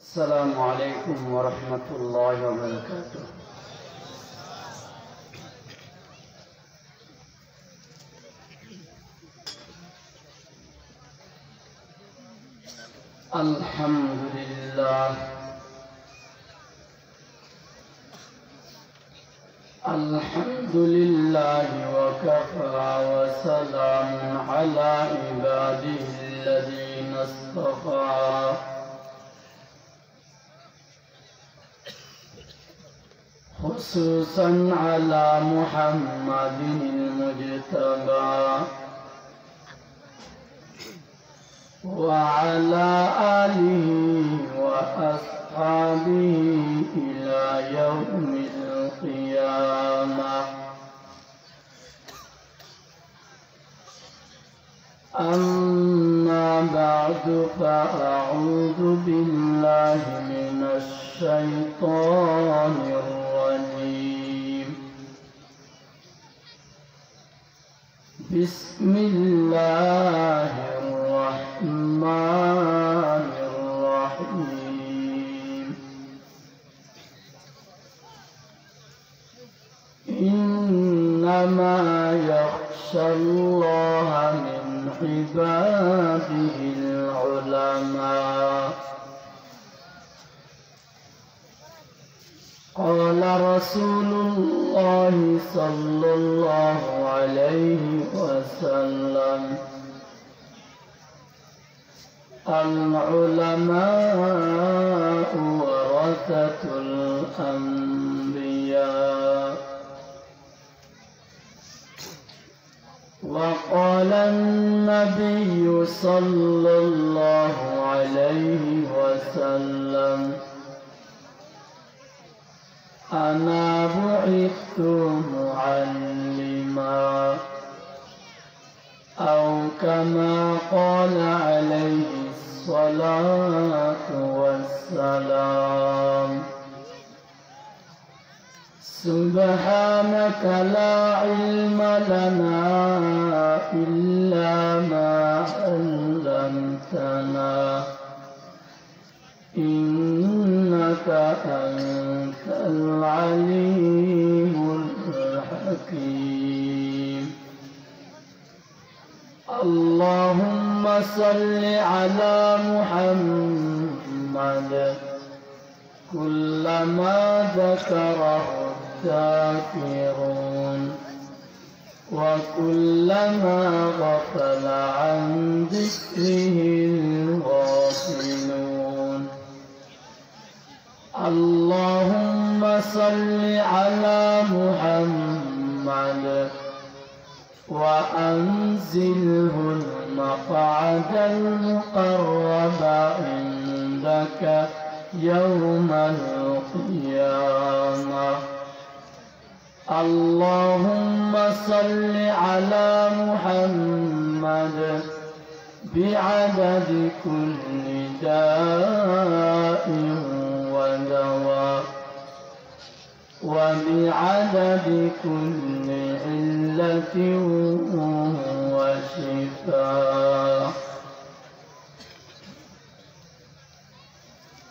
अस्सलामु अलैकुम वरहमतुल्लाहि वबरकातुह। अल्हम्दुलिल्लाह अल्हम्दुलिल्लाहि वकफ़ा वसलामुन अला इबादिहिल्लज़ीना इस्तफ़ा। खुसूसन अला मुहम्मदिल मुज्तबा व अला आलिहि व अस्हाबिहि इला यौमिल क़ियामह। अम्मा बअदु फ़अऊज़ु बिल्लाहि मिनश शैतानिर रजीम। बिस्मिल्लाहिर रहमानिर रहीम। इन्नमा यख्शल्लाह मिन इबादिहिल उलमा। क़ाल रसूलुल्लाहि सल्लल्लाहु अलैहि वसल्लम अल-उलमाउ वरसतुल अंबिया। वक़ाल अन्नबिय्यु सल्लल्लाहु अलैहि वसल्लम अना बुइस्तु मुअल्लिमा औ कमा क़ाल अलैहि अस्सलातु वस्सलाम। सुब्हानक ला इल्म लना इल्ला मा अल्लमतना इन्नका अंतल अलीमुल हकीम। अल्लाहुम्मा सल्लि अला मुहम्मद कुल्लमा ज़करहु ज़ाकिरून व कुल्लमा गफ़ला अन ज़िक्रिहिल गाफ़िलून। अल्लाहुम्मा सल्लि अला मुहम्मद व अंज़िलहुल मक़अदल मुक़र्रब इंदक यौमल क़ियामह। अल्लाहुम्मा सल्लि अला मुहम्मद बिअददि कुल्लि दाइन व दवा व बिअददि कुल्लि इल्लतिन व शिफा।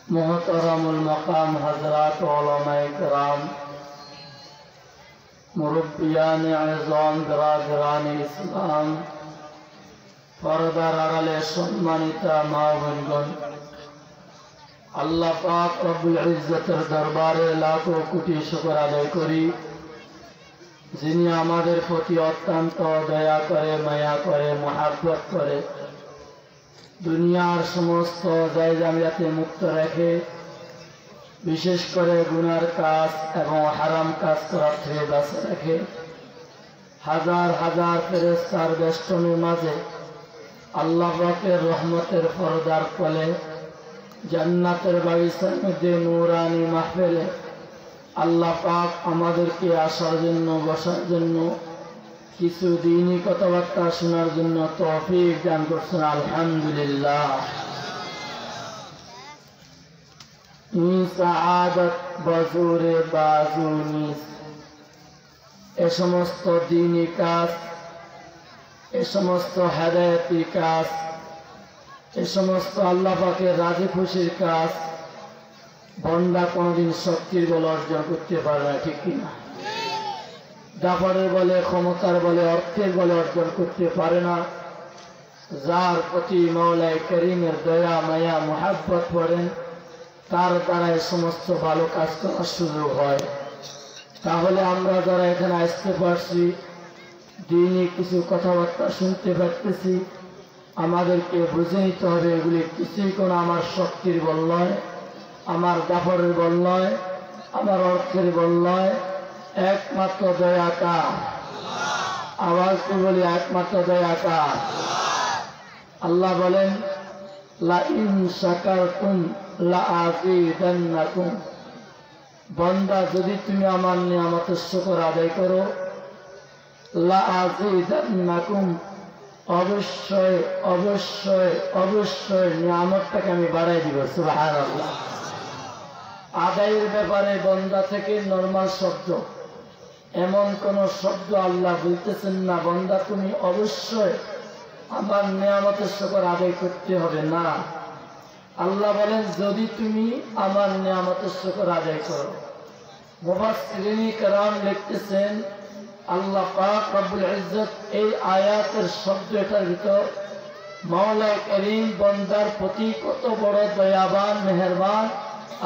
मोहतरमुल मकाम हज़रात उलमाए किराम, मुरब्बियान आज़म, बिरादरान इस्लाम, पर्दार आड़ाले सम्मानिता मा बोनगण, आल्लाह पाक रब्बुल इज्जतेर दरबारे लाखो कोटी शुक्र आदाय करी जिनि आमादेर प्रति अत्यंत दया करे, माया करे, मोहब्बत करे, दुनियार समस्त जायजामियाते मुक्त रेखे विशेष करे गुनार काज एवं हाराम काज करा थेके बाँचिয়ে रेखे हजार हजार फेरेस्तार बेष्टনের माঝে আল্লাহ পাকের রহমতের পর্দার তলে জান্নাতের বাগিচার মধ্যে নূরানি মাহফিলে আল্লাহ পাক আমাদেরকে আসার জন্য, বসার জন্য, কিছু দ্বীনি কথাবার্তা শোনার জন্য তৌফিক দান করছেন। আলহামদুলিল্লাহ। সাআদাত বাজুরে বাজুনিস এ সমস্ত দ্বীনি কাজ, এ সমস্ত হেদায়েতি কাজ, এ সমস্ত আল্লাহ পাকের রাজি খুশির কাজ বন্দা কোনোদিন শক্তির বল অর্জন করতে পারে না, ঠিক কিনা? দাফারের বলে, ক্ষমতার বলে, অর্থের বলে অর্জন করতে পারে না। যার প্রতি মাওলায়ে কারীমের দয়া মায়া মুহাব্বত করেন তার দ্বারা এই সমস্ত ভালো কাজ করার সুযোগ হয়। তাহলে আমরা যারা এখানে আসতে পারছি, দিনে কিছু কথাবার্তা শুনতে পারতেছি, আমাদেরকে বুঝে নিতে হবে এগুলি কিছুই কোনো আমার শক্তির বল নয়, আমার দাফরের বল নয়, আমার অর্থের বল নয়, একমাত্র দয়া কার? আওয়াজ বলি, একমাত্র দয়া কার? আল্লাহ বলেন, লা ইন শাকারতুম লা আযীদান্নাকুম। বান্দা যদি তুমি আমার নিয়ামতের শুকর আদায় করো, লা আযীদান্নাকুম, অবশ্যই অবশ্যই অবশ্যই নিয়ামতটাকে আমি বাড়াই দিব। সুবহানাল্লাহ। আদায়ের ব্যাপারে বান্দা থেকে নরমাল শব্দ, এমন কোন শব্দ আল্লাহ বলতেছেন না বান্দা তুমি অবশ্যই আমার নিয়ামতের শুকর আদায় করতে হবে না। আল্লাহ বলেন যদি তুমি আমার নিয়ামতের শুকর আদায় করো। মুফাসসিরিন কেরাম লিখতেছেন আল্লাহ পাক রব্বুল ইজ্জত এই আয়াতের শব্দ এটার ভিতর মাওলায়ে কারীম বান্দার প্রতি কত বড় দয়াবান মেহেরবান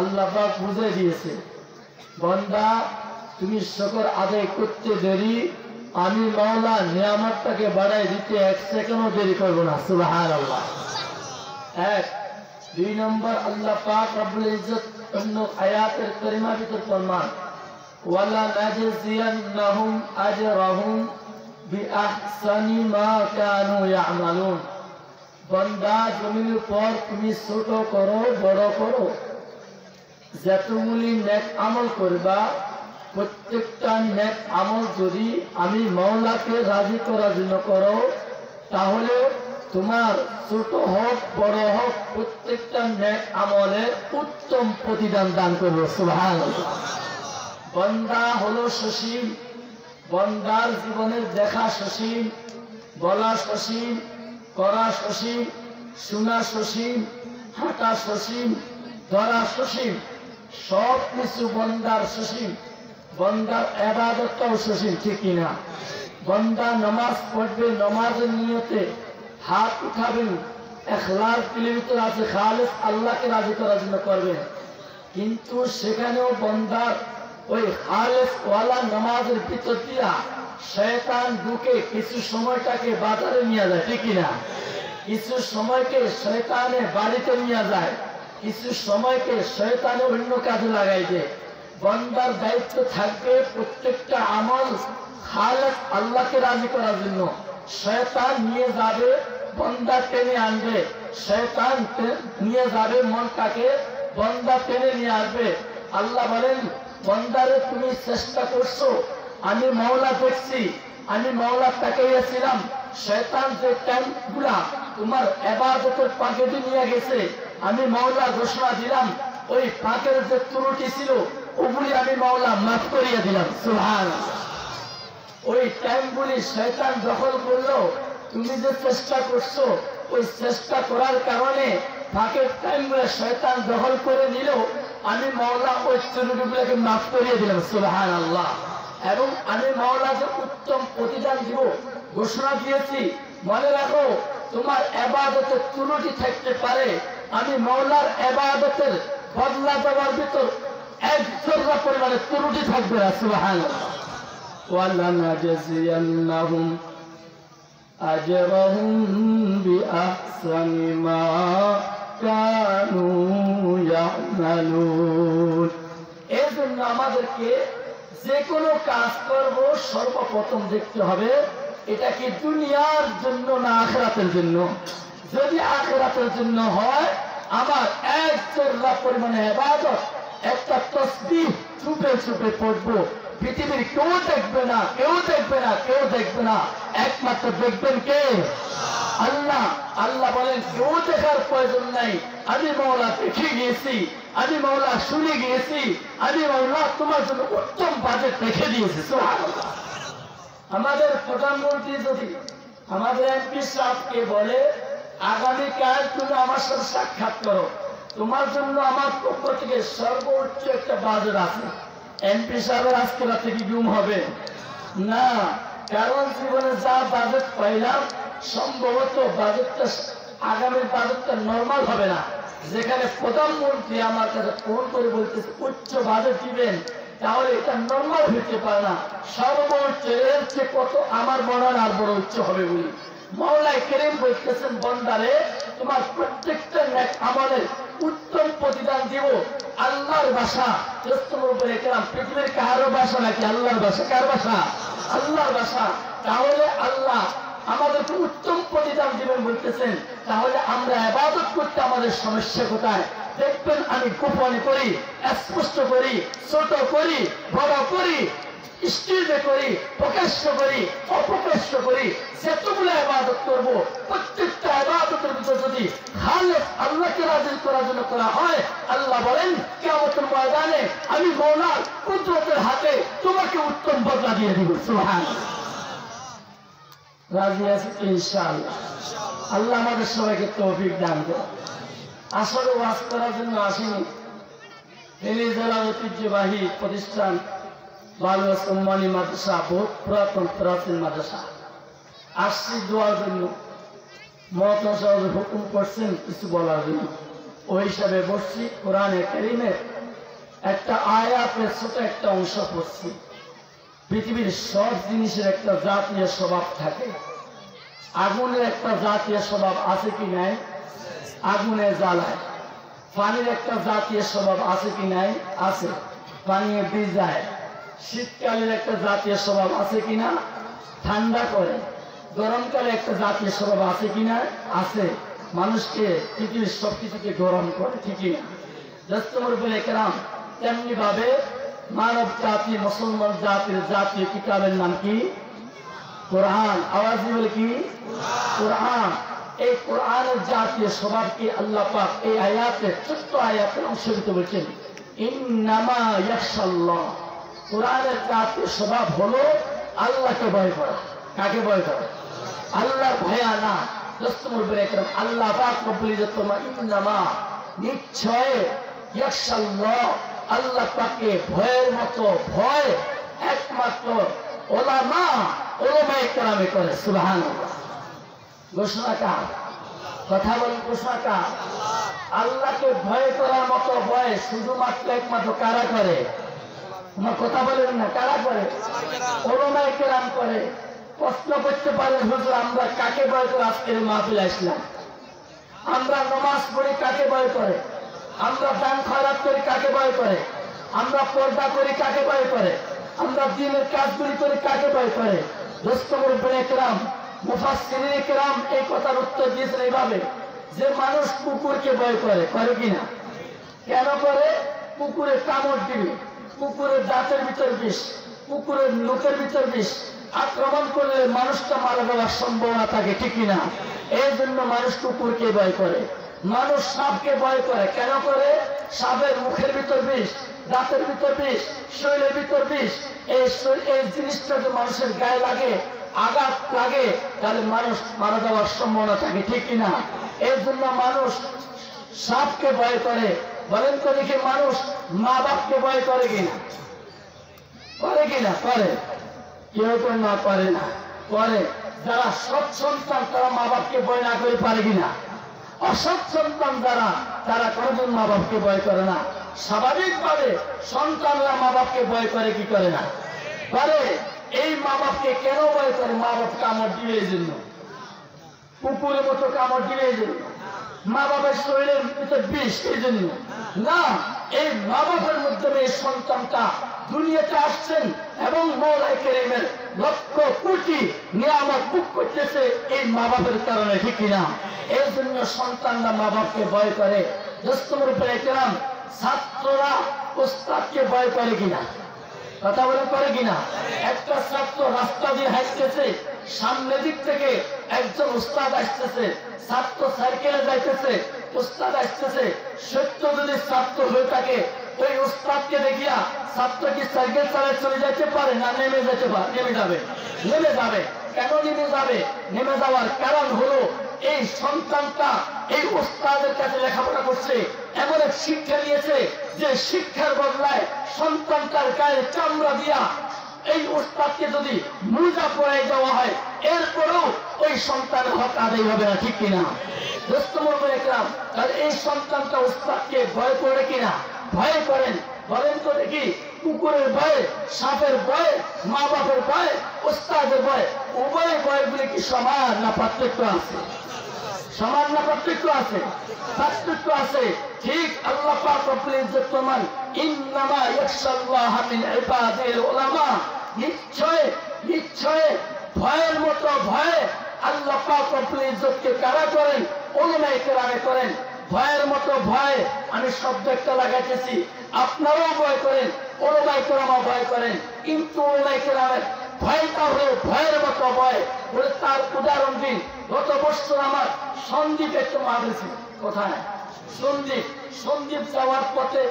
আল্লাহ পাক বুঝে দিয়েছে। বান্দা তুমি শুকর আদায় করতে দেরি, আমি মাওলা নিয়ামতটাকে বাড়াই দিতে এক সেকেন্ডও দেরি করব না। সুবহানাল্লাহ। এক। দুই নম্বর আল্লাহ পাক রব্বুল ইজ্জত অন্য আয়াতের কারিমা ভিতর ফরমান ওয়ালা নাজজিয়ান্নাহুম আজরাহুম বিআহসানি মা কানু ইয়ামালুন। বান্দা জমিনের উপর তুমি ছোট করো বড় করো, যতগুলি নেক আমল করবা প্রত্যেকটা নেক আমল যদি আমি মাওলাকে রাজি করার জন্য করো, তাহলে তোমার ছোট হোক বড় হোক প্রত্যেকটা নেক আমলের উত্তম প্রতিদান দান করবো। সুবহানাল্লাহ। বান্দা হলো সসীম, বান্দার জীবনের দেখা সসীম, বলা সসীম, করা সসীম, শোনা সসীম, হাঁটা সসীম, ধরা সসীম, সব কিছু বান্দার সসীম। বান্দার ইবাদতটাও সসীম, ঠিক কিনা? বান্দা নামাজ পড়বে, নামাজের নিয়তে হাত উঠাবেন, ইখলাস দিলের ভিতর আছে, খালিস আল্লাহকে রাজি করার জন্য করবেন। কিন্তু সেখানেও বান্দার ওই খালিস ওয়ালা নামাজের ভিতর দিয়া শয়তান ঢুকে কিছু সময়টাকে বাজারে নিয়ে যায়, ঠিক কিনা? কিছু সময়কে শয়তানে বাড়িতে নিয়ে যায়, কিছু সময়কে শয়তানে অন্য কাজে লাগাই দেয়। বান্দার দায়িত্ব থাকবে প্রত্যেকটা আমল খালিস আল্লাহকে রাজি করার জন্য। শয়তান নিয়ে যাবে, বান্দা টেনে আনবে, শয়তান নিয়ে যাবে মনটাকে, বান্দা টেনে নিয়ে আসবে। আল্লাহ বলেন বান্দারে তুমি চেষ্টা করছো, আমি মাওলা দেখছি, আমি মাওলা তাকাইয়াছিলাম, শয়তান যে টাইমগুলা তোমার ইবাদতের পাকেটে নিয়ে গেছে আমি মাওলা ঘোষণা দিলাম, ওই পাকের যে ত্রুটি ছিল ওগুলি আমি মাওলা মাফ করিয়ে দিলাম। সুবহানাল্লাহ। ওই টাইমগুলি শয়তান দখল করলো, তুমি যে চেষ্টা করছো ওই চেষ্টা করার কারণে ফাঁকের টাইমগুলো শয়তান দখল করে নিল, আমি মাওলা ওই ত্রুটিগুলোকে মাফ করিয়ে দিলাম। সুবহানাল্লাহ। এবং আমি মাওলা যে উত্তম প্রতিদান দিব ঘোষণা দিয়েছি। মনে রাখো তোমার ইবাদতের ত্রুটি থাকতে পারে, আমি মাওলার ইবাদতের বদলা দেওয়ার ভিতর এক জররা পরিমাণে ত্রুটি থাকবে না। সুবহানাল্লাহ। وَلَنَجْزِيَنَّهُمْ أَجْرَهُمْ بِأَحْسَنِ مَا كَانُوا يَعْمَلُونَ। এই জন্য আমাদেরকে যে কোনো কাজ করব সর্বপ্রথম দেখতে হবে এটা কি দুনিয়ার জন্য না আখিরাতের জন্য। যদি আখিরাতের জন্য হয় আমার এক জররা পরিমাণে ইবাদত, একটা তাসবিহ চুপে চুপে পড়বো, পৃথিবীর কেউ দেখবে না, কেউ দেখবে না, কেউ দেখবে না, একমাত্র দেখবেন কে? আল্লাহ। আল্লাহ বলেন কেউ দেখার প্রয়োজন নাই, আমি মাওলা দেখে গিয়েছি, আমি মাওলা শুনে গিয়েছি, আমি মাওলা তোমার জন্য উত্তম বাজেট রেখে দিয়েছি। সুবহানাল্লাহ। আমাদের প্রধানমন্ত্রী যদি আমাদের এমপি সাহেবকে বলে আগামীকাল তুমি আমার সাথে সাক্ষাৎ করো, তোমার জন্য আমার পক্ষ থেকে সর্বোচ্চ একটা বাজেট আছে। এমপি সাহেবের আজকে রাতে কি ঘুম হবে না? কারণ জীবনে যা বাজেট পাইলাম সম্ভবত বাজেটটা আগামী বাজেটটা নর্মাল হবে না। যেখানে প্রধানমন্ত্রী আমার কাছে ফোন করে বলতেছে উচ্চ বাজেট দিবেন, তাহলে এটা নর্মাল হইতে পারে না। সর্বোচ্চ এর চেয়ে কত আমার মনে হয় আর বড় উচ্চ হবে বলি। মাওলাই কেরিম বলতেছেন বন্দারে তোমার প্রত্যেকটা নেক আমলের উত্তম প্রতিদান দিব। আল্লাহর ভাষা পৃথিবীর কারো ভাষা নাকি আল্লাহর ভাষা? কার ভাষা? আল্লাহর ভাষা। তাহলে আল্লাহ আমাদেরকে উত্তম প্রতিদান দিবেন বলতেছেন। তাহলে আমরা ইবাদত করতে আমাদের সমস্যা কোথায়? দেখবেন আমি গোপনে করি, স্পষ্ট করি, ছোট করি, বড় করি, স্টিলে করি, প্রকাশ্য করি, অপ্রকাশ্য করি, যতগুলো ইবাদত করব প্রত্যেকটা ইবাদতের ভিতর যদি খালেস আল্লাহকে রাজি করার জন্য করা হয়, আল্লাহ বলেন কিয়ামতের ময়দানে আমি মওলার কুদরতের হাতে তোমাকে উত্তম বদলা দিয়ে দিব। সুবহানাল্লাহ। রাজি আছি ইনশাআল্লাহ। আল্লাহ আমাদের সবাইকে তৌফিক দান করুন। আসলে ওয়াজ করার জন্য আসিনি। ফেনী জেলার ঐতিহ্যবাহী প্রতিষ্ঠান বালুয়া সম্মানী মাদ্রাসা, বহুত পুরাতন প্রাচীন মাদ্রাসা। আসছি দোয়ার জন্য, মহাত্মা সাহেব হুকুম করছেন কিছু বলার জন্য। ওই হিসাবে বসছি, কোরআনে কারীমের একটা আয়াতের ছোট একটা অংশ পড়ছি। পৃথিবীর সব জিনিসের একটা জাতীয় স্বভাব থাকে। আগুনের একটা জাতীয় স্বভাব আছে কি নাই? আগুনে জ্বালায়। পানির একটা জাতীয় স্বভাব আছে কি নাই? আছে, পানি ভিজায়। শীতকালের একটা জাতীয় স্বভাব আছে কিনা? ঠান্ডা করে। গরমকালে একটা জাতীয় স্বভাব আছে কিনা? আছে, মানুষকে পৃথিবীর সবকিছুকে গরম করে, ঠিকই না? দস্তমর বলে কেরাম তেমনি ভাবে মানব জাতি, মুসলমান জাতির জাতীয় কিতাবের নাম কি? কোরআন। আওয়াজ বলে কি? কোরআন। এই কোরআনের জাতীয় স্বভাবকে আল্লাহ পাক এই আয়াতের ছোট্ট আয়াতের অংশবিত বলছেন ইন্নামা ইয়াখশাল্লাহ। কোরআনের জাতীয় স্বভাব হলো আল্লাহকে ভয় করা। কাকে ভয় করা? আল্লাহর ভয়া না। দস্তমর বলে কেরাম আল্লাহ পাক বলে যে তোমার ইন্নামা নিশ্চয় ইয়াখশাল্লাহ, আল্লাহ পাককে ভয়ের মতো ভয় একমাত্র ওলামা, ওলামায়ে কেরামে করে। সুবহানাল্লাহ। ঘোষণা কার? কথা বলেন, ঘোষণা কার? আল্লাহকে ভয় করার মতো ভয় শুধুমাত্র একমাত্র কারা করে? আমার কথা বলেন না, কারা করে? ওলামায়ে কেরাম করে। প্রশ্ন করতে পারেন হুজুর আমরা কাকে ভয় করে আজকের মাহফিলে আসলাম? আমরা নামাজ পড়ি কাকে ভয় করে? আমরা দান খয়রাত করি কাকে ভয় করে? আমরা পর্দা করি কাকে ভয় করে? আমরা দ্বীনের কাজগুলি করি কাকে ভয় করে? দোস্তমর বনে কেরাম, মুফাসসিরিনে কেরাম এই কথার উত্তর দিয়েছেন এইভাবে যে মানুষ কুকুরকে ভয় করে, করে কিনা? কেন করে? কুকুরের কামড় দিবে, কুকুরের দাঁতের ভিতর বিষ, কুকুরের মুখের ভিতর বিষ, আক্রমণ করলে মানুষটা মারা যাওয়ার সম্ভাবনা থাকে, ঠিক কিনা? এই জন্য মানুষ কুকুরকে ভয় করে। মানুষ সাপকে ভয় করে। কেন করে? সাপের মুখের ভিতর বিষ, দাঁতের ভিতর বিষ, শরীরের ভিতর বিষ। এই জিনিসটা যদি মানুষের গায়ে লাগে, আঘাত লাগে, তাহলে মানুষ মারা যাওয়ার সম্ভাবনা থাকে, ঠিক কিনা? এই জন্য মানুষ সাপকে ভয় করে। বলেন তো দেখি মানুষ মা বাপকে ভয় করে কিনা? করে কিনা? করে। কেউ তো না করে না, করে। যারা সৎ সন্তান তারা মা বাপকে ভয় না করে পারে কিনা? অসৎ সন্তান যারা, তারা কোনদিন মা বাপকে ভয় করে না। স্বাভাবিকভাবে সন্তানরা মা বাপকে ভয় করে কি করে না? করে। এই মা বাপকে কেন ভয় করে? মা বাপ কামড় দিবে এই জন্য, কুকুরের মতো কামড় দিবে এই জন্য, মা বাবার শরীরের ভিতরে বিষ এই জন্য না। এই মা বাবার মাধ্যমে এই সন্তানটা দুনিয়াতে আসছেন এবং মাওলাই কারীমের লক্ষ কোটি নিয়ামত ভোগ করতেছে এই মা বাবার কারণে, ঠিক কিনা? এই জন্য সন্তানরা মা বাপকে ভয় করে। দোস্তমর উপরে কেরাম ছাত্ররা উস্তাদকে ভয় করে কিনা? কথা বলে করে কিনা? একটা ছাত্র রাস্তা দিয়ে হাঁটতেছে, সামনে দিক থেকে একজন উস্তাদ আসতেছে, ছাত্র সাইকেলে যাইতেছে, উস্তাদ আসতেছে। সত্য যদি ছাত্র হয়ে থাকে ওই উস্তাদকে দেখিয়া ছাত্র কি সাইকেল চালায় চলে যেতে পারে না? নেমে যেতে পারে? নেমে যাবে, নেমে যাবে। কেন নেমে যাবে? নেমে যাওয়ার কারণ হলো এই সন্তানটা এই উস্তাদের কাছে লেখাপড়া করছে, এমন এক শিক্ষা নিয়েছে যে শিক্ষার বদলায় সন্তানটার গায়ে চামড়া দিয়া এই উস্তাদকে যদি মুজা পরাই দেওয়া হয় এরপরেও ওই সন্তানের হক আদায় হবে না, ঠিক কিনা? তাহলে এই সন্তানটা উস্তাদকে ভয় করে কিনা? ভয় করেন। বলেন তো দেখি, কুকুরের ভয়ে, সাপের ভয়ে, মা বাপের ভয়ে, উস্তাদের ভয়ে, উভয় ভয়গুলি কি সমান না পার্থক্য আছে? সমান না পার্থক্য আছে? পার্থক্য আছে। ঠিক আল্লাহ পাক রব্বুল ইজ্জত ফরমান, ইন্নামা ইয়াখশাল্লাহ মিন ইবাদিল উলামা, নিশ্চয় নিশ্চয় ভয়ের মতো ভয়ে আল্লাহ পাক রব্বুল ইজ্জতকে কারা করেন? উলামায়ে কেরামে করেন। ভয়ের মতো ভয় আমি শব্দ একটা লাগাইতেছি, আপনারাও ভয় করেন, উলামায়ে কেরামও ভয় করেন, কিন্তু উলামায়ে কেরামের ভয়টা হলো ভয়ের মতো ভয়। বলে তার উদাহরণ দিন। গত বছর আমার সন্দীপ একটু মারেছে। কোথায়? সন্দীপ যাওয়ার পথে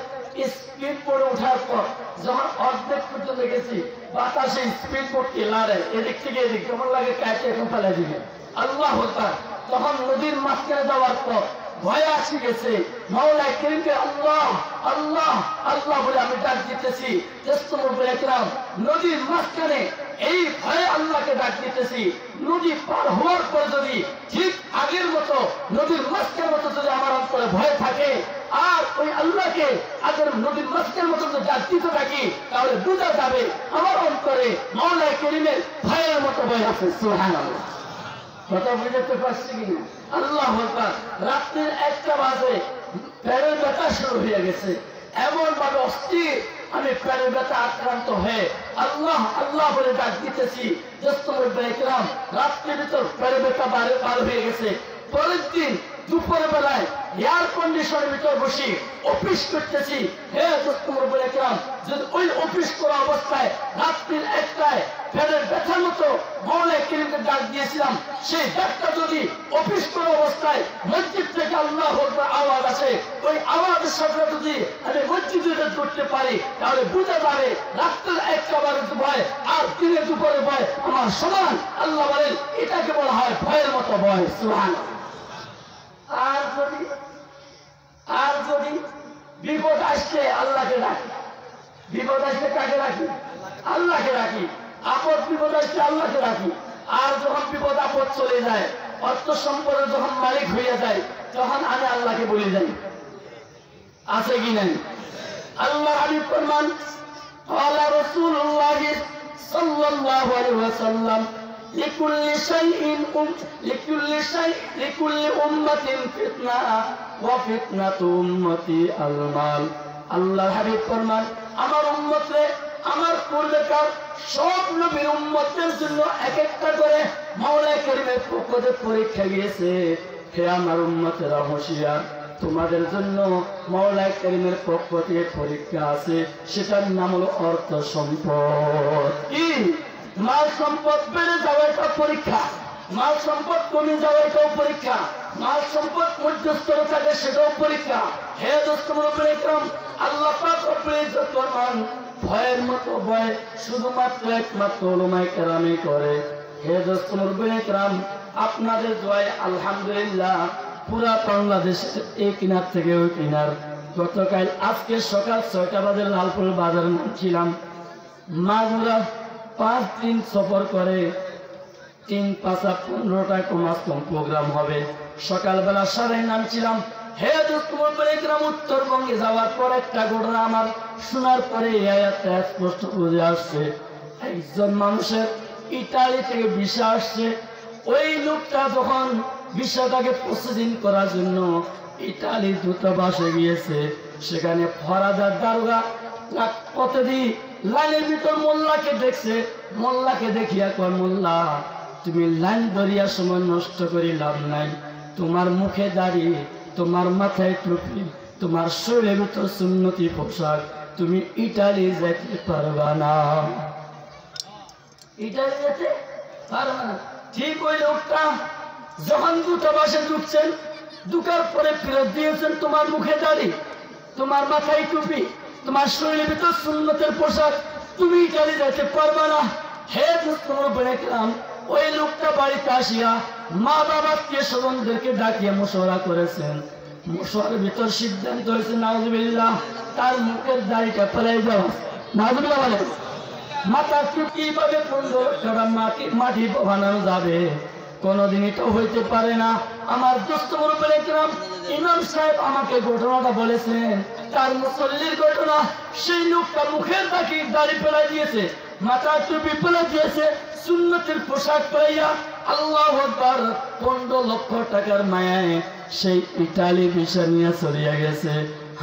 স্পিড বোর্ডে ওঠার পর যখন অর্ধেক পর্যন্ত গেছি, বাতাসে স্পিড বোর্ডকে লাড়ে এদিক থেকে এদিক, কেমন লাগে কাছে এখন ফেলে দিবে। আল্লাহ হতার তখন নদীর মাঝখানে যাওয়ার পর ভয় আসি গেছে। মাওলা করিমকে আল্লাহ আল্লাহ আল্লাহ বলে আমি ডাক দিতেছি। নদীর মাঝখানে এই ভয়ে আল্লাহকে ডাক দিতেছি। নদী পার হওয়ার পর যদি ঠিক আগের মতো নদীর মাঝখানের মতো যদি আমার অন্তরে ভয় থাকে আর ওই আল্লাহকে আগের নদীর মাঝখানের মতো যদি ডাক দিতে থাকি, তাহলে বোঝা যাবে আমার অন্তরে মাওলা করিমের ভয়ের মতো ভয় আছে। সুবহানাল্লাহ। কথা বুঝতে পারছি কিনা? আল্লাহ আকবার। রাত্রির 1টা বাজে পেটের ব্যথা শুরু হয়ে গেছে, এমন ভাবে অস্থির আমি পেটের ব্যথা আক্রান্ত হয়ে আল্লাহ আল্লাহ বলে ডাক দিতেছি। রাত্রির ভিতর পেটের ব্যথা বার হয়ে গেছে। পরের দিন দুপুর বেলায় এয়ার কন্ডিশনের ভিতর বসে অফিস করতেছি। হে দোস্তমর বলে কেরাম, যদি ওই অফিস করা অবস্থায় রাত্রির 1টায় পেটের ব্যথার মতো মাওলা করিমকে ডাক দিয়েছিলাম, সেই ডাকটা যদি অফিস করা অবস্থায় মসজিদ থেকে আল্লাহ আকবার আওয়াজ আসে, ওই আওয়াজের সাথে যদি আমি মসজিদে করতে পারি, তাহলে বুঝা যাবে রাত্রের 1টা বারে ভয় আর দিনের দুপুরে ভয় আমার সমান। আল্লাহ বলেন এটাকে বলা হয় ভয়ের মতো ভয়। সুবহানাল্লাহ। আর যদি বিপদ আসলে আল্লাহকে রাখি, বিপদ আসলে কাকে রাখি? আল্লাহকে রাখি। আপদ বিপদ আসলে আল্লাহকে রাখি। আর যখন বিপদ আপদ চলে যায়, অর্থ সম্পদের যখন মালিক হইয়া যায়, তখন আমি আল্লাহকে বলে যাই। আছে কি নাই? আল্লাহ হাবিব ফরমান, ক্বালা রাসূলুল্লাহ সাল্লাল্লাহু আলাইহি ওয়াসাল্লাম, লিকুল্লি উম্মাতিন ফিতনা ওয়া ফিতনাতু উম্মতি আল মাল। আল্লাহ হাবিব ফরমান, আমার উম্মতরে, আমার পূর্বেকার সব নবীর উম্মতের জন্য এক একটা করে মাওলা করিমের পক্ষ থেকে পরীক্ষা গিয়েছে। হে আমার উম্মতেরা হুঁশিয়ার, তোমাদের জন্য মাওলা করিমের পক্ষ থেকে পরীক্ষা আছে, সেটার নাম হলো অর্থ সম্পদ। কি? মাল সম্পদ বেড়ে যাওয়া একটা পরীক্ষা, মাল সম্পদ কমে যাওয়া এটাও পরীক্ষা, মাল সম্পদ মধ্যস্থরে থাকে সেটাও পরীক্ষা। হে দোস্তমর একরাম, আল্লাহ পাক রব্বুল ইজ্জত ফরমান, ভয়ের মতো ভয় শুধুমাত্র একমাত্র উলামায়ে কেরামই করে। হে দোস্তমর একরাম, আপনাদের দোয়ায় আলহামদুলিল্লাহ পুরা বাংলাদেশের এই কিনার থেকে ওই কিনার, গতকাল আজকে সকাল 6টা বাজে লালপুর বাজারে নামছিলাম। মাগুরা 5 দিন সফর করে 3-5-15টা কমাস কম প্রোগ্রাম হবে। সকালবেলা 9:30 নামছিলাম। হে দোস্তমর একরাম, উত্তরবঙ্গে যাওয়ার পর একটা ঘটনা আমার শোনার পরে এই আয়াতটা স্পষ্ট বুঝে আসছে। একজন মানুষের ইতালি থেকে ভিসা আসছে। ওই লোকটা যখন ভিসাটাকে প্রসেসিং করার জন্য ইতালি দূতাবাসে গিয়েছে, সেখানে ফরাদার দারোগা প্রতিদিন লাইনের ভিতর মোল্লাকে দেখছে। মোল্লাকে দেখিয়া কয়, মোল্লা তুমি লাইন ধরিয়া সময় নষ্ট করি লাভ নাই, তোমার মুখে দাঁড়িয়ে, তোমার মাথায় টুপি, তোমার শরীরের ভিতর সুন্নতি পোশাক, তুমি ইটালি যেতে পারবা না। ইটালি যেতে পারবা না। ঠিক ওই লোকটা যখন দূতাবাসে ঢুকছেন, ঢুকার পরে ফেরত দিয়েছেন তোমার মুখে দাড়ি, তোমার মাথায় টুপি, তোমার শরীরের ভিতর সুন্নতের পোশাক, তুমি ইটালি যেতে পারবা না। হে দোস্তমর বলেছিলাম, ওই লোকটা বাড়িতে আসিয়া মা বাবা কে স্বজনদেরকে ডাকিয়ে মশওয়ারা করেছেন। শহরের ভিতর সিদ্ধান্ত হয়েছে নাউজুবিল্লাহ তার মুখের দাড়িটা ফেলাই দেওয়া। নাউজুবিল্লাহ বলে মাথা কিভাবে মাটি বানানো যাবে? কোনদিন এটা হইতে পারে না। আমার দোস্ত মুরব্বী একরাম ইমাম সাহেব আমাকে ঘটনাটা বলেছেন, তার মুসল্লির ঘটনা। সেই লোকটা মুখের দাড়ি ফেলাই দিয়েছে, মাথা টুপি ফেলে দিয়েছে, সুন্নতের পোশাক পরাইয়া আল্লাহু আকবার 15 লক্ষ টাকার মায়ায় সেই ইটালি ভিসা নিয়ে চলিয়া গেছে।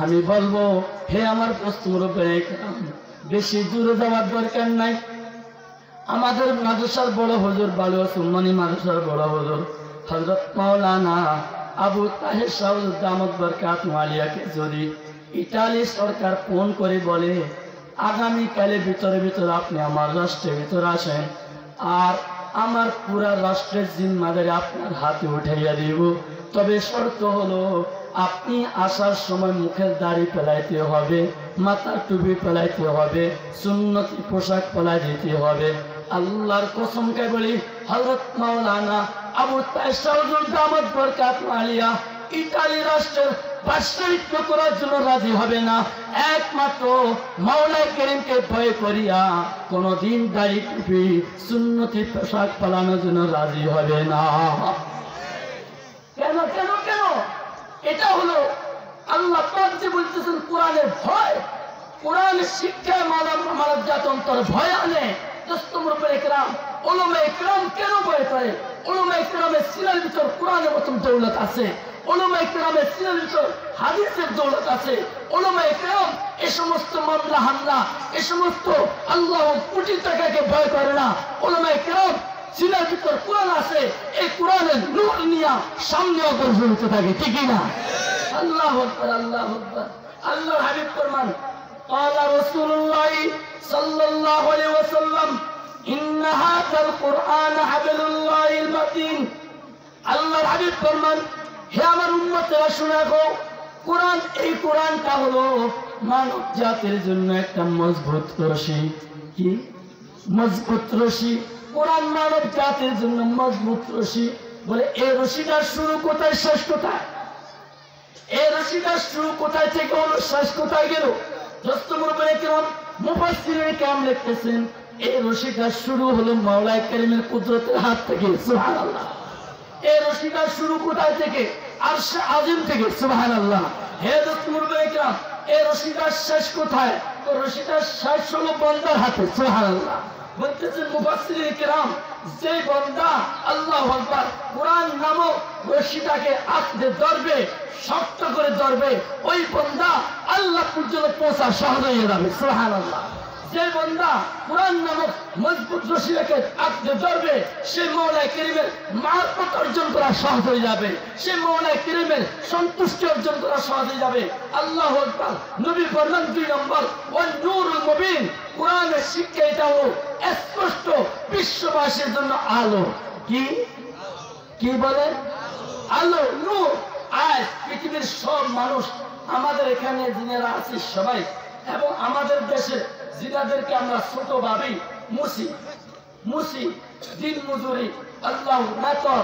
আমি বলবো হে আমার দোস্ত মুরব্বী একরাম, বেশি দূরে যাওয়ার দরকার নাই। আমাদের মাদ্রাসার বড় হুজুর বালু সুম্মানি মাদ্রাসার বড় হুজুর হযরত মাওলানা আবু তাহের সাহেব দামত বরকাতুহু আলিয়াকে যদি ইতালি সরকার ফোন করে বলে আগামীকালের ভিতরে আপনি আমার রাষ্ট্রের ভিতরে আসেন, আর আমার পুরা রাষ্ট্রের জিম্মাদারি আপনার হাতে উঠাইয়া দিব, তবে শর্ত হলো আপনি আসার সময় মুখের দাড়ি ফেলাইতে হবে, মাথার টুপি ফেলাইতে হবে, সুন্নতি পোশাক ফেলাই দিতে হবে। আল্লাহর কসম করে বলি হযরত মাওলানা আবু তাহের সাহেব দামত বরকাতুহু আলিয়া ইতালি রাষ্ট্রের বাদশাহিত্ব করার জন্য রাজি হবে না, একমাত্র মাওলা করিমকে ভয় করিয়া কোনদিন দাড়ি টুপি সুন্নতি পোশাক পালানোর জন্য রাজি হবে না। কেন কেন কেন? এটা হলো আল্লাহ পাক যে বলতেছেন কোরআনের ভয়, কোরআনের শিক্ষায় মানব জাতন তার ভয় আনে। দোস্ত মুরব্বী একরাম, উলামা একরাম কেন ভয় করে? উলামা একরামের সিনার ভিতর কোরআনের মতন দৌলত আছে, উলামা একরামের সিনার ভিতর হাদিসের দৌলত আছে। উলামা একরাম এই সমস্ত মামলা হামলা, এই সমস্ত আল্লাহ কোটি টাকাকে ভয় করে না। উলামা একরাম সিনার ভিতর কোরআন আছে, এই কোরআনের নূর নিয়া সামনে অগ্রসর হতে থাকে, ঠিকই না? আল্লাহু আকবার, আল্লাহু আকবার। আল্লাহর হাবিব ফরমান قال رسول الله صلى الله عليه وسلم إن هذا القرآن حبل الله المتين। আল্লাহর হাবিব ফরমান হে আমার উম্মতেরা শুনে রাখো, কোরআন, এই কোরআনটা হলো মানব জাতির জন্য একটা মজবুত রশি। কি মজবুত রশি? কোরআন মানব জাতির জন্য মজবুত রশি। বলে এই রশিটার শুরু কোথায়, শেষ কোথায়? এই রশিটার শুরু কোথায় থেকে হলো, শেষ কোথায় গেল? দোস্ত মুরব্বী একরাম, মুফাসসিরিন কেরাম লিখতেছেন এই রশিটার শুরু হলো মাওলা কারীমের কুদরতের হাত থেকে। সুবহানাল্লাহ। এই রশিটার শুরু কোথায় থেকে? আরশে আজিম থেকে। সুবহানাল্লাহ। হে দোস্ত মুরব্বী একরাম, এই রশিটার শেষ কোথায়? তো রশিটার শেষ হলো বান্দার হাতে। সুবহানাল্লাহ। বলতেছেন মুফাসসিরিন কেরাম, যে বান্দা আল্লাহু আকবার কোরআন নামক রশিটাকে আঁকড়ে ধরবে, শক্ত করে ধরবে, ওই বান্দা আল্লাহ পর্যন্ত পৌঁছা সহজ হয়ে যাবে। সুবহানাল্লাহ। যে বান্দা কোরআন নামক মজবুত রশিটাকে আঁকড়ে ধরবে, সে মাওলা কারীমের মারফত অর্জন করা সহজ হয়ে যাবে, সে মাওলা কারীমের সন্তুষ্টি অর্জন করা সহজ হয়ে যাবে। আল্লাহু আকবার। নবী ফরমান 2 নম্বর ওয়ান নূরুল মুবিন, কোরআনের শিক্ষা এটা হলো স্পষ্ট বিশ্ববাসীর জন্য আলো। কি কি বলে? আলো, নূর। আজ পৃথিবীর সব মানুষ, আমাদের এখানে যিনারা আছে সবাই, এবং আমাদের দেশে যিনাদেরকে আমরা ছোট ভাবি, মুসি দিন মজুরি, আল্লাহ নাকর,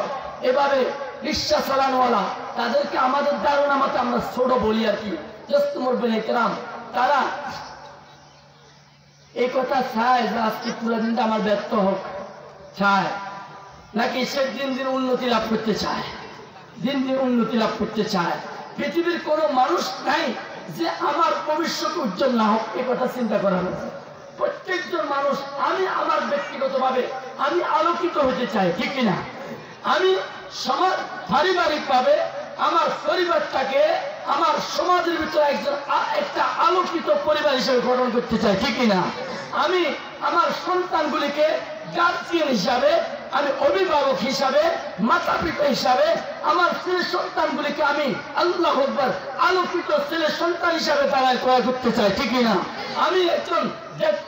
এভাবে রিক্সা চালানোওয়ালা, তাদেরকে আমাদের ধারণা মতো আমরা ছোট বলি আর কি। দোস্ত মুরব্বী একরাম, তারা এই কথা চায় যে আজকে পুরো দিনটা আমার ব্যর্থ হোক, চায় নাকি সে দিন দিন উন্নতি লাভ করতে চায়? দিন দিন উন্নতি লাভ করতে চায়। পৃথিবীর কোনো মানুষ নাই যে আমার ভবিষ্যৎ উজ্জ্বল না হোক, এ কথা চিন্তা করা হয়েছে। প্রত্যেকজন মানুষ, আমি আমার ব্যক্তিগতভাবে আমি আলোকিত হতে চাই, ঠিক কিনা? আমি সমাজ পারিবারিকভাবে আমার পরিবারটাকে আমার সমাজের ভিতরে একটা আলোকিত পরিবার হিসেবে গঠন করতে চাই, ঠিক কিনা? আমি আমার সন্তানগুলিকে গার্জিয়ান হিসাবে, আমি অভিভাবক হিসাবে, মাতা পিতা হিসাবে আমার ছেলে সন্তানগুলিকে আমি আল্লাহু আকবার আলোকিত ছেলে সন্তান হিসাবে তারা ক্রয় করতে চাই, ঠিক কিনা? আমি একজন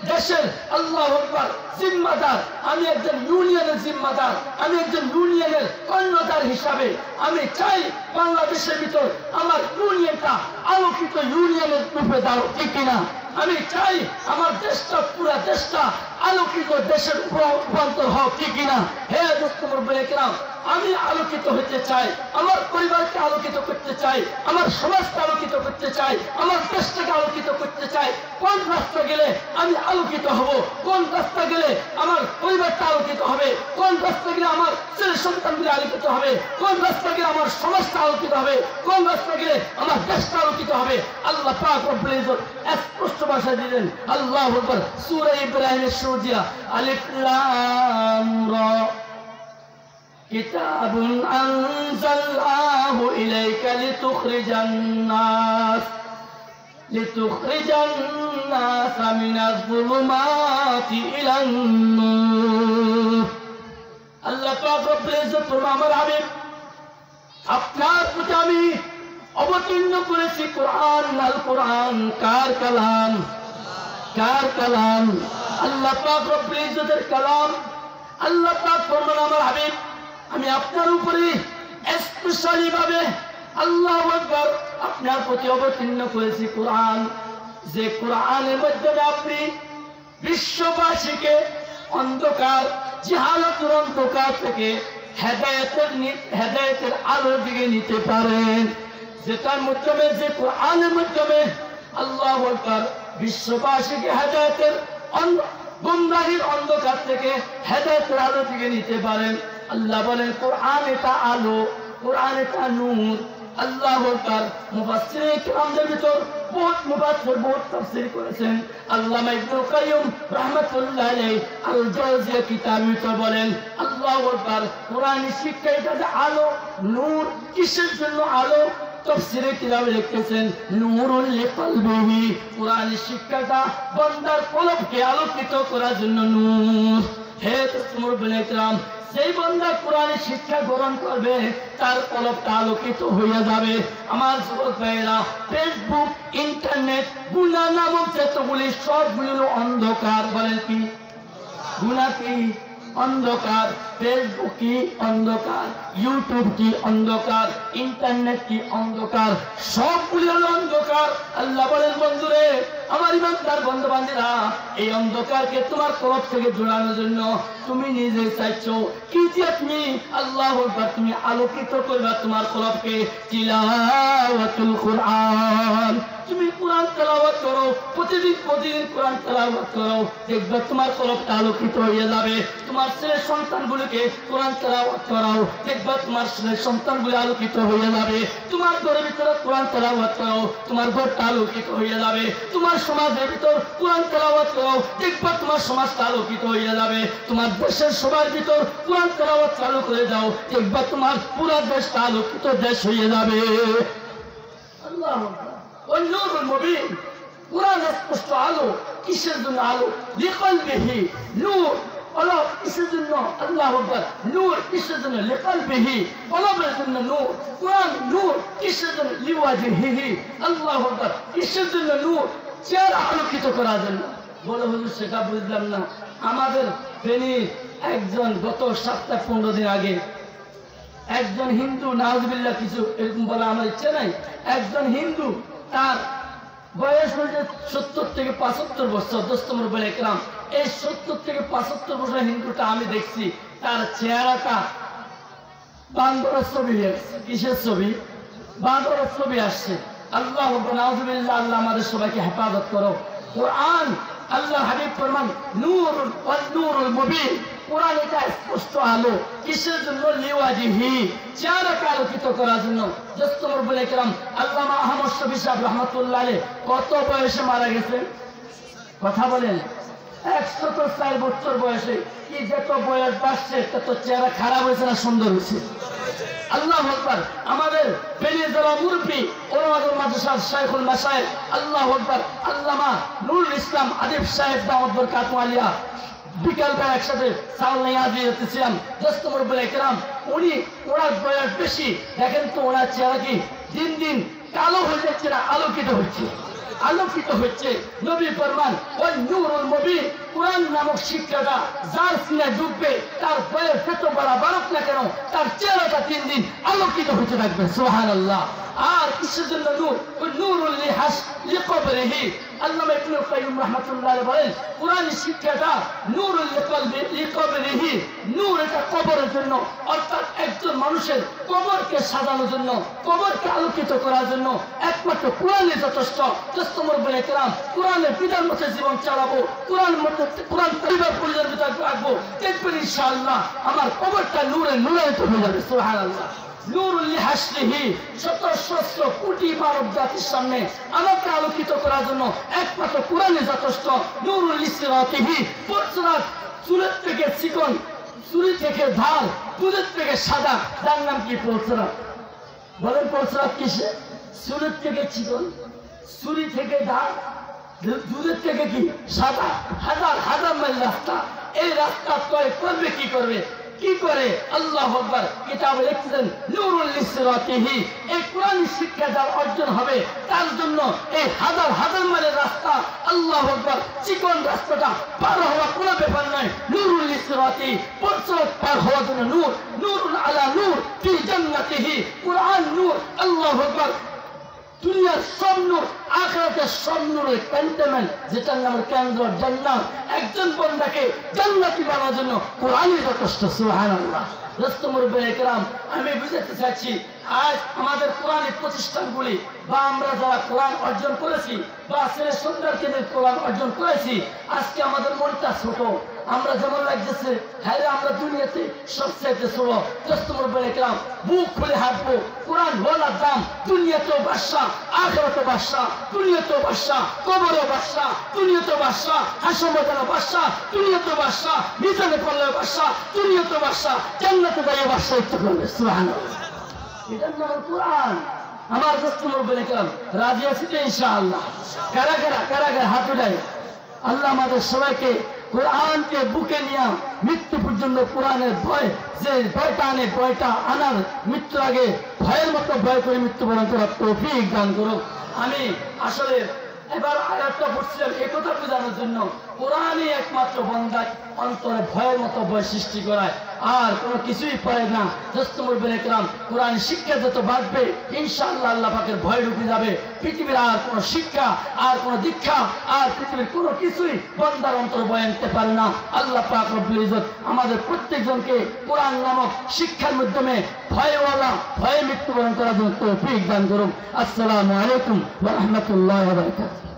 দেশের আল্লাহু আকবার জিম্মাদার, আমি একজন ইউনিয়নের জিম্মাদার, আমি একজন ইউনিয়নের কর্ণধার হিসাবে আমি চাই বাংলাদেশের ভিতর আমার ইউনিয়নটা আলোকিত ইউনিয়নের রূপে দাও, ঠিক কিনা? আমি চাই আমার দেশটা, পুরা দেশটা আলোকিত দেশের রূপান্তর হোক, ঠিক কিনা? হে দোস্তমর বলেছিলাম, আমি আলোকিত হতে চাই, আমার পরিবারকে আলোকিত করতে চাই, আমার সমাজকে আলোকিত করতে চাই, আমার দেশটাকে আলোকিত করতে চাই। কোন রাস্তা গেলে আমি আলোকিত হব, কোন রাস্তা গেলে আমার পরিবারটা আলোকিত হবে, কোন রাস্তা গেলে আমার ছেলে সন্তানগুলি আলোকিত হবে, কোন রাস্তা গেলে আমার সমাজটা আলোকিত হবে, কোন রাস্তা গেলে আমার দেশটা আলোকিত হবে, আল্লাহ পাক রব্বুল ইজ্জত স্পষ্ট ভাষায় দিলেন। আল্লাহু আকবার। সূরা ইব্রাহিমের শুরু দিয়া আলিফ লাম রা কিতাবুন আনজালনাহু ইলাইকা লিতুখরিজান নাস মিনাজ যুলুমাতি ইলান নূর। আল্লাহ পাক রব্বুল ইজ্জত আমার হাবিব আপনার প্রতি আমি অবতীর্ণ করেছি কোরআন। আল কোরআন কার কালাম? কার কালাম? আল্লাহ পাক রব্বুল ইজ্জতের কালাম। আল্লাহ পাক ফরমান আমার হাবিব আমি আপনার উপরে স্পেশালি ভাবে আল্লাহু আকবার আপনার প্রতি অবতীর্ণ করেছি কোরআন, যে কোরআনের মাধ্যমে আপনি বিশ্ববাসীকে অন্ধকার জাহালাতের অন্ধকার থেকে হেদায়েতের আলোর দিকে নিতে পারেন, যেটার মাধ্যমে, যে কোরআনের মাধ্যমে আল্লাহু আকবার বিশ্ববাসীকে হেদায়েতের গুমরাহির অন্ধকার থেকে হেদায়েতের আলো দিকে নিতে পারেন। আল্লাহ বলেন কোরআন এটা আলো, কোরআন এটা নূর। আল্লাহু আকবার। মুফাসসিরিন কিরামদের ভিতর বহুত মুফাসসির বহুত তাফসীর করেছেন। আল্লামা ইবনে কাইয়্যিম রাহমাতুল্লাহ আলাইহি আল জাওজিয়া কিতাবে বলেন আল্লাহু আকবার কোরআনের শিক্ষা এটা যে আলো, নূর। কিসের জন্য আলো? তাফসীরে কিতাবে লিখতেছেন নূরুল লিকলবিহি, কোরআনের শিক্ষাটা বান্দার কলবকে আলোকিত করার জন্য নূর। হে মুরব্বিনে কিরাম, সেই বান্দা কোরআনের শিক্ষা গ্রহণ করবে তার কলবটা আলোকিত হয়ে যাবে। আমার যুবক ভাইয়েরা, ফেসবুক, ইন্টারনেট, গুনাহ নামক যতগুলি সবগুলো অন্ধকার। বলেন কি? গুনাহ কি? অন্ধকার। ফেসবুক কি? অন্ধকার। ইউটিউব কি? অন্ধকার। ইন্টারনেট কি? অন্ধকার। সবগুলি হলো অন্ধকার। আল্লাহ বলেন বন্ধুরে, আমার ইমানদার বন্ধু বান্ধবীরা, এই অন্ধকারকে তোমার কলব থেকে জোড়ানোর জন্য তুমি নিজে চাইছো কি যে তুমি আল্লাহু আকবার তুমি আলোকিত করবা তোমার কলবকে। তিলাওয়াতুল কোরআন, তুমি কোরআন তেলাওয়াত করো, প্রতিদিন কোরআন তেলাওয়াত করো, দেখবে তোমার কলবটা আলোকিত হয়ে যাবে। তোমার ছেলে সন্তানগুলোকে কোরআন তেলাওয়াত করাও, দেখবে তোমার ছেলে সন্তানগুলো আলোকিত হয়ে যাবে। তোমার ঘরের ভিতরে কোরআন তেলাওয়াত করো, তোমার ঘরটা আলোকিত হয়ে যাবে। তোমার সমাজের ভিতর কোরআন তেলাওয়াত করো, দেখবে তোমার সমাজটা আলোকিত হয়ে যাবে। তোমার দেশের সবার ভিতর কোরআন তেলাওয়াত চালু করে দাও, দেখবে তোমার পুরো দেশটা আলোকিত দেশ হয়ে যাবে। আল্লাহু আকবার। ওয়ান-নূরুল মুবিন, কোরআন স্পষ্ট আলো। কিসের জন্য আলো? লিকলবিহি, নূর। আলো কিসের জন্য? আল্লাহু আকবার। নূর কিসের জন্য? লিকলবিহি, কলবের জন্য নূর। কোরআন নূর কিসের জন্য? লিওয়াজিহি। আল্লাহু আকবার। কিসের জন্য নূর? চেহারা আলোকিত করার জন্য। বলে হুজুর সেটা বুঝলাম না। আমাদের ফেনীর একজন গত সপ্তাহ 15 দিন আগে একজন হিন্দু, নাউজুবিল্লাহ কিছু এরকম বলা আমার ইচ্ছে নাই, একজন হিন্দু, তার বয়স হয়েছে 70 থেকে 75 বছর। দোস্তমর বলে একরাম, এই 70 থেকে 75 বছর হিন্দুটা আমি দেখছি তার চেহারাটা বান্দরের ছবি আসছে। কিসের ছবি? বান্দরের ছবি আসছে। আল্লাহ নাউজুবিল্লাহ, আল্লাহ আমাদের সবাইকে হেফাজত করো। কোরআন, আল্লাহ হাবিব ফরমান নূরুল ওয়ান-নূরুল মুবিন, কোরআন এটা স্পষ্ট আলো। কিসের জন্য? লিওয়াজিহি, চেহারাকে আলোকিত করার জন্য। দোস্তমর বলে একরাম, আল্লামা আহমদ শফী সাহেব রাহমাতুল্লাহ আলাইহি কত বয়সে মারা গেছে? কথা বলেন। 104 বছর বয়সে। কি যত বয়স বাড়ছে তত চেহারা খারাপ হয়েছে না সুন্দর হয়েছে? আল্লাহু আকবার। আমাদের ফেনী জেলা মুরব্বী ওলামায়ে মাদ্রাসার শাইখুল মাশায়েখ আল্লাহু আকবার আল্লামা নুরুল ইসলাম আদিব সাহেব দাওয়াত বরকাতুহু আলিয়া বিকালবেলা একসাথে চাউল নিয়ে আসছিলাম। দোস্তমর বলে একরাম, ওনার বয়স বেশি, দেখেন তো ওনার চেহারা কি দিন দিন কালো হয়ে যাচ্ছে না আলোকিত হচ্ছে? আলোকিত হচ্ছে। নবী ফরমান ওই নূরুল মুবিন কোরআন নামক শিক্ষাটা যার সিনায় ঢুকবে তার বয়ের যত বড় বারক না কেন তার চেহারাটা 3 দিন আলোকিত হতে থাকবে। সুবহানাল্লাহ। আর কিসের জন্য নূর? ওই নূরুল লিকবরিহি। আল্লামা ইবনুল কাইয়্যিম রাহমাতুল্লাহ আলাইহি বলেন কোরআন শিক্ষাটা নূরুল লিকবরিহি, নূর এটা কবরের জন্য, অর্থাৎ একজন মানুষের কবরকে সাজানোর জন্য, কবরকে আলোকিত করার জন্য একমাত্র কোরআনই যথেষ্ট। দোস্তমর বলে কেরাম কোরআনের বিধান মতে জীবন চালাবো, কোরআন পরিবার পরিজন রাখবো, দেখবেন ইনশাআল্লাহ আমার কবরটা নূরে নূরায়িত হয়ে যাবে। সুবহানাল্লাহ। নূরুল লিহাসরিহি, শত সহস্র কোটি মানব জাতির সামনে আমাকে আলোকিত করার জন্য একমাত্র কোরআনই যথেষ্ট। নূরুল লিসরাতিহি, পুরসরাত চুলের থেকে চিকন, চুরি থেকে ধার, দুধের থেকে সাদা, যার নাম কি পুরসরাত। বলেন পুরসরাত কিসে? চুলের থেকে চিকন, চুরি থেকে ধার, দুধের থেকে কি সাদা, হাজার হাজার মাইল রাস্তা। এই রাস্তা তয় করবে কি করবে? কি করে? আল্লাহু আকবার। কিতাবে লিখছেন নূরুল লিসরাতিহি, এই কোরআন শিক্ষা যার অর্জন হবে তার জন্য এই হাজার হাজার মাইলের রাস্তা, আল্লাহু আকবার, চিকন রাস্তাটা পার হওয়া কোনো ব্যাপার নয়। নূরুল লিসরাতি, পথ পার হওয়ার জন্য নূর, নূরুন আলা নূর ফি জান্নাতিহি, কোরআন নূর। আল্লাহু আকবার। দুনিয়ার সব নূর, আখিরাতের সব নূরের ক্যান্টনমেন্ট, যেটার নাম কেন্দ্র জান্নাত। একজন বান্দাকে জান্নাতি বানানোর জন্য কোরআনই যথেষ্ট। সুবহানাল্লাহ। দোস্তমর বলে কেরাম আমি বুঝাতে চাচ্ছি আজ আমাদের কোরআনের প্রতিষ্ঠানগুলি বা আমরা যারা কোরআন অর্জন করেছি বা ছেলে সন্তানকে কোরআন অর্জন করেছি, আজকে আমাদের মনটা ছোট। আমরা যেমন লাগতেছে হ্যাঁ আমরা দুনিয়াতে সবচাইতে ছোট। দোস্তমর বলে কেরাম বুক খুলে হাঁটবো। কোরআন বলার দাম দুনিয়াতেও বাদশাহ, আখিরাতেও বাদশাহ, দুনিয়াতেও বাদশাহ, কবরেও বাদশাহ, দুনিয়াতেও বাদশাহ, হাসর ময়দানেও বাদশাহ, দুনিয়াতেও বাদশাহ, মিজানে পড়লেও বাদশাহ, দুনিয়াতেও বাদশাহ, জান্নাতে যাইয়া বাদশাহিত্ব করবে। সুবহানাল্লাহ। এটার নাম কোরআন। আমার দোস্তমর বলে কেরাম রাজি আছি তো ইনশাআল্লাহ? কারা কারা কারা কারা হাত উঠায়। আল্লাহ আমাদের সবাইকে কোরআনকে বুকে নিয়ে মৃত্যু পর্যন্ত কোরআনের ভয়, যে ভয়টা আনে, ভয়টা আনার মৃত্যুর আগে ভয়ের মতো ভয় করে মৃত্যুবরণ করার তৌফিক দান করুক। আমি আসলে এবার আয়াতটা পড়ছিলাম একথা বোঝানোর জন্য, কোরআনই একমাত্র বান্দার অন্তরে ভয়ের মতো ভয় সৃষ্টি করায়, আর কোনো কিছুই পারে না। দোস্তমর বলে কেরাম কোরআন শিক্ষা যত বাড়বে ইনশাআল্লাহ আল্লাহ পাকের ভয় ঢুকে যাবে। পৃথিবীর আর কোনো শিক্ষা, আর কোনো দীক্ষা, আর পৃথিবীর কোনো কিছুই বান্দার অন্তরে ভয় আনতে পারে না। আল্লাহ পাক রব্বুল ইজ্জত আমাদের প্রত্যেকজনকে কোরআন নামক শিক্ষার মাধ্যমে ভয়ওয়ালা, ভয়ে মৃত্যুবরণ করার জন্য তৌফিক দান করুন। আসসালামু আলাইকুম ওয়া রাহমাতুল্লাহি ওয়া বারাকাতুহু।